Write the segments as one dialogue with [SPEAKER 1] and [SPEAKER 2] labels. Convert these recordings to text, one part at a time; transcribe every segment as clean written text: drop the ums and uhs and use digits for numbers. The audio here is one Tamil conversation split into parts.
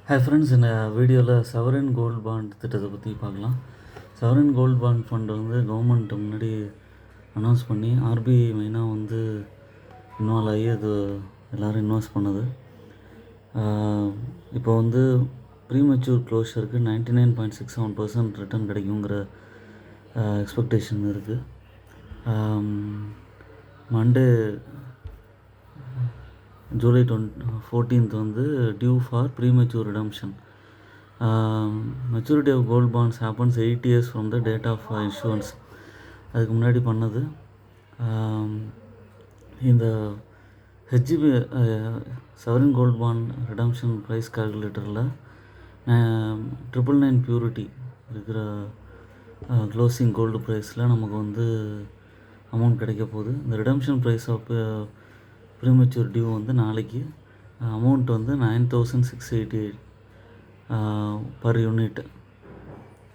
[SPEAKER 1] ஹாய் ஃப்ரெண்ட்ஸ், இந்த வீடியோவில் சவரின் கோல்டு பாண்ட் திட்டத்தை பற்றி பார்க்கலாம். சவரின் கோல்டு பாண்ட் ஃபண்ட் வந்து கவர்மெண்ட் முன்னாடி அனௌன்ஸ் பண்ணி ஆர்பிஐ மெயினாக வந்து இன்வால்வ் ஆகி அது எல்லோரும் இன்வெஸ்ட் பண்ணுது. இப்போ வந்து ப்ரீமெச்சூர் க்ளோஷருக்கு 99.67% ரிட்டர்ன் கிடைக்குங்கிற எக்ஸ்பெக்டேஷன் இருக்குது. மண்டே ஜூலை 14th வந்து due for premature redemption. Maturity of gold bonds happens 8 years from the date of issuance. அதுக்கு முன்னாடி பண்ணது. இந்த HGB sovereign gold bond redemption price கால்குலேட்டரில் 999 பியூரிட்டி இருக்கிற க்ளோசிங் கோல்டு ப்ரைஸில் நமக்கு வந்து அமௌண்ட் கிடைக்க போகுது. இந்த redemption price of premature due வந்து நாளைக்கு. அமௌண்ட் வந்து 9688 பர் யூனிட்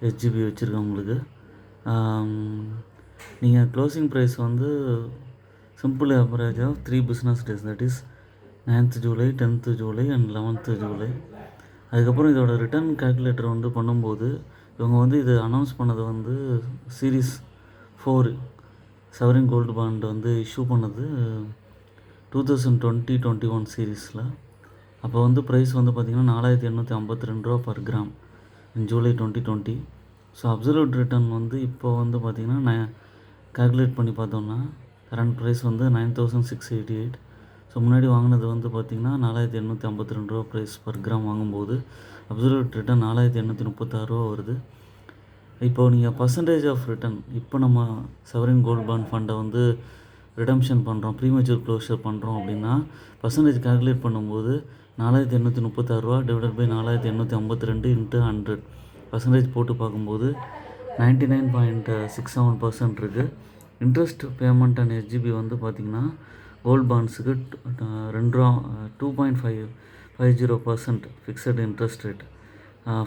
[SPEAKER 1] ஹெச்ஜிபி வச்சுருக்கவங்களுக்கு. நீங்கள் க்ளோசிங் ப்ரைஸ் வந்து simple average of 3 business days, that is 9th July, 10th July and 11th July. அதுக்கப்புறம் இதோட ரிட்டர்ன் கால்குலேட்டர் வந்து பண்ணும்போது இவங்க வந்து இது அனௌன்ஸ் பண்ணது வந்து சீரீஸ் 4 சவரின் கோல்டு பாண்ட் வந்து இஷ்யூ பண்ணது 2020-21 சீரீஸில். அப்போ வந்து ப்ரைஸ் வந்து பார்த்திங்கன்னா 4852 ரூபா பர் கிராம் இன் ஜூலை 2020. ஸோ அப்சல்யூட் ரிட்டர்ன் வந்து இப்போ வந்து பார்த்திங்கன்னா கால்குலேட் பண்ணி பார்த்தோம்னா கரண்ட் ப்ரைஸ் வந்து 9688. ஸோ முன்னாடி வாங்கினது வந்து பார்த்திங்கன்னா 4852 ரூபா ப்ரைஸ் பர் கிராம் வாங்கும்போது அப்சல்யூட் ரிட்டர்ன் 4836 ரூபா வருது. இப்போது நீங்கள் பர்சன்டேஜ் ஆஃப் ரிட்டர்ன், இப்போ நம்ம சவரின் கோல்ட் பாண்ட் ஃபண்டை வந்து ரிடம்ஷன் பண்ணுறோம், ப்ரீமெச்சூர் க்ளோஷர் பண்ணுறோம் அப்படின்னா பர்சன்டேஜ் கால்குலேட் பண்ணும்போது 4836 ரூபா டிவைடட் பை 4852 இன்ட்டு 100 பர்சன்டேஜ் போட்டு பார்க்கும்போது 99.67% இருக்குது. இன்ட்ரெஸ்ட் பேமெண்ட் அண்ட் ஹெச்ஜிபி வந்து பார்த்திங்கன்னா கோல்ட் பாண்ட்ஸுக்கு 2.50% fixed interest rate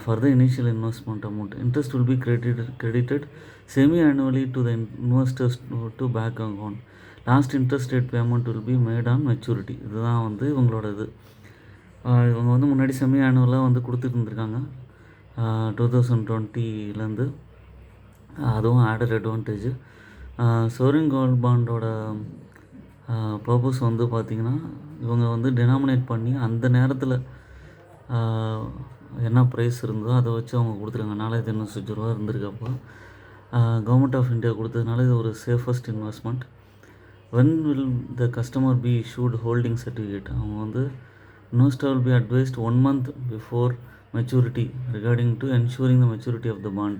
[SPEAKER 1] for the initial investment amount. Interest will be credited semi-annually to the investors to bank account. Last interest rate payment will be made on maturity. இதுதான் வந்து இவங்களோட இது. இவங்க வந்து முன்னாடி செமி ஆனுவலாக வந்து கொடுத்துட்டு இருந்திருக்காங்க 2020லேருந்து. அதுவும் ஆடட் அட்வான்டேஜ். சவரின் கோல்ட் பாண்டோட பர்பஸ் வந்து பார்த்திங்கன்னா இவங்க வந்து டினாமினேட் பண்ணி அந்த நேரத்தில் என்ன ப்ரைஸ் இருந்ததோ அதை வச்சு அவங்க கொடுத்துருக்காங்க. 4850 ரூபா இருந்திருக்கப்போ கவர்மெண்ட் ஆஃப் இந்தியா கொடுத்ததுனால இது ஒரு safest investment. when will the customer be issued holding certificate? அவங்க வந்து investor will be advised 1 month before maturity regarding to ensuring the maturity of the bond.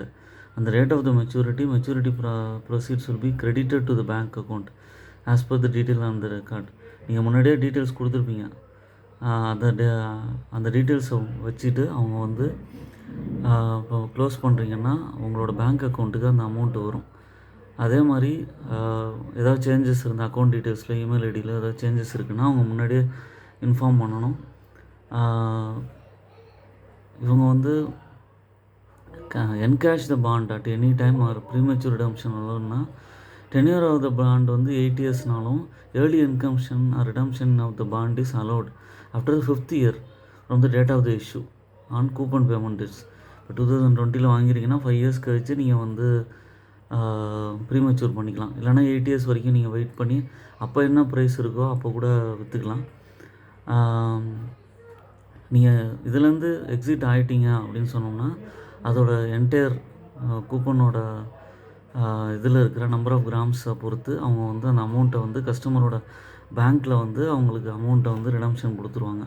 [SPEAKER 1] And the rate of the maturity proceeds will be credited to the bank account as per the detail on the record. நீங்கள் முன்னாடியே டீட்டெயில்ஸ் கொடுத்துருப்பீங்க. அந்த டீட்டெயில்ஸை வச்சுட்டு அவங்க வந்து இப்போ க்ளோஸ் பண்ணுறீங்கன்னா உங்களோட பேங்க் அக்கௌண்ட்டுக்கு அந்த அமௌண்ட்டு வரும். அதே மாதிரி ஏதாவது சேஞ்சஸ் இருந்தால் அக்கௌண்ட் டீட்டெயில்ஸில் இமெயில் ஐடியில் ஏதாவது சேஞ்சஸ் இருக்குன்னா அவங்க முன்னாடியே இன்ஃபார்ம் பண்ணணும். இவங்க வந்து encash the bond at any time or premature redemption இல்லைன்னா டென்யூர் ஆஃப் த பாண்ட் வந்து 8 yearsனாலும் early encashment or redemption of the bond is allowed after 5th year from the date of the issue on coupon payment its. இப்போ 2020 வாங்கியிருக்கீங்கன்னா 5 years கழிச்சு நீங்கள் வந்து ப்ரீமெச்சூர் பண்ணிக்கலாம். இல்லைனா 8 years வரைக்கும் நீங்கள் வெயிட் பண்ணி அப்போ என்ன ப்ரைஸ் இருக்கோ அப்போ கூட விற்றுக்கலாம். நீங்கள் இதுலேருந்து எக்ஸிட் ஆகிட்டீங்க அப்படின்னு சொன்னோம்னா அதோட என்டையர் கூப்பனோட இதில் இருக்கிற நம்பர் ஆஃப் கிராம்ஸை பொறுத்து அவங்க வந்து அந்த அமௌண்ட்டை வந்து கஸ்டமரோட பேங்க்கில் வந்து அவங்களுக்கு அமௌண்ட்டை வந்து ரிடம்ஷன் கொடுத்துருவாங்க.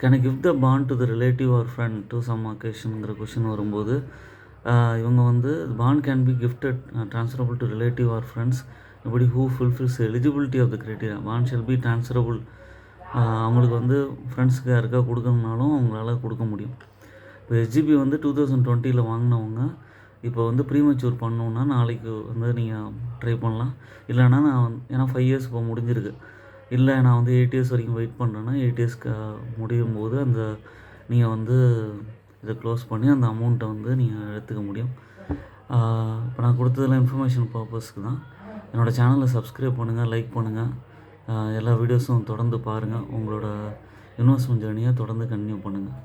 [SPEAKER 1] Can I give the bond to the relative or friend to some அக்கேஷனுங்கிற கொஷின் வரும்போது இவங்க வந்து bond can be gifted transferable to relative or friends இப்படி who fulfils eligibility of the criteria. Bond shall be transferable. அவங்களுக்கு வந்து ஃப்ரெண்ட்ஸுக்கு யாருக்கா கொடுக்கணுனாலும் அவங்களால கொடுக்க முடியும். இப்போ ஹெச்ஜிபி வந்து 2020 வாங்கினவங்க இப்போ வந்து ப்ரீமெச்சூர் பண்ணோன்னா நாளைக்கு வந்து நீங்கள் ட்ரை பண்ணலாம். இல்லைனா நான் ஏன்னா 5 years இப்போ முடிஞ்சிருக்கு. இல்லை நான் வந்து 8 years வரைக்கும் வெயிட் பண்ணுறேன்னா 8 years முடியும் போது அந்த நீங்கள் வந்து இதை க்ளோஸ் பண்ணி அந்த அமௌண்ட்டை வந்து நீங்கள் எடுத்துக்க முடியும். இப்போ நான் கொடுத்ததெல்லாம் இன்ஃபர்மேஷன் பர்பஸ்க்கு தான். என்னோடய சேனலை சப்ஸ்கிரைப் பண்ணுங்கள், லைக் பண்ணுங்கள். எல்லா வீடியோஸும் தொடர்ந்து பாருங்கள். உங்களோட இன்வெஸ்ட்மெண்ட் ஜேர்னியை தொடர்ந்து கன்டினியூ பண்ணுங்கள்.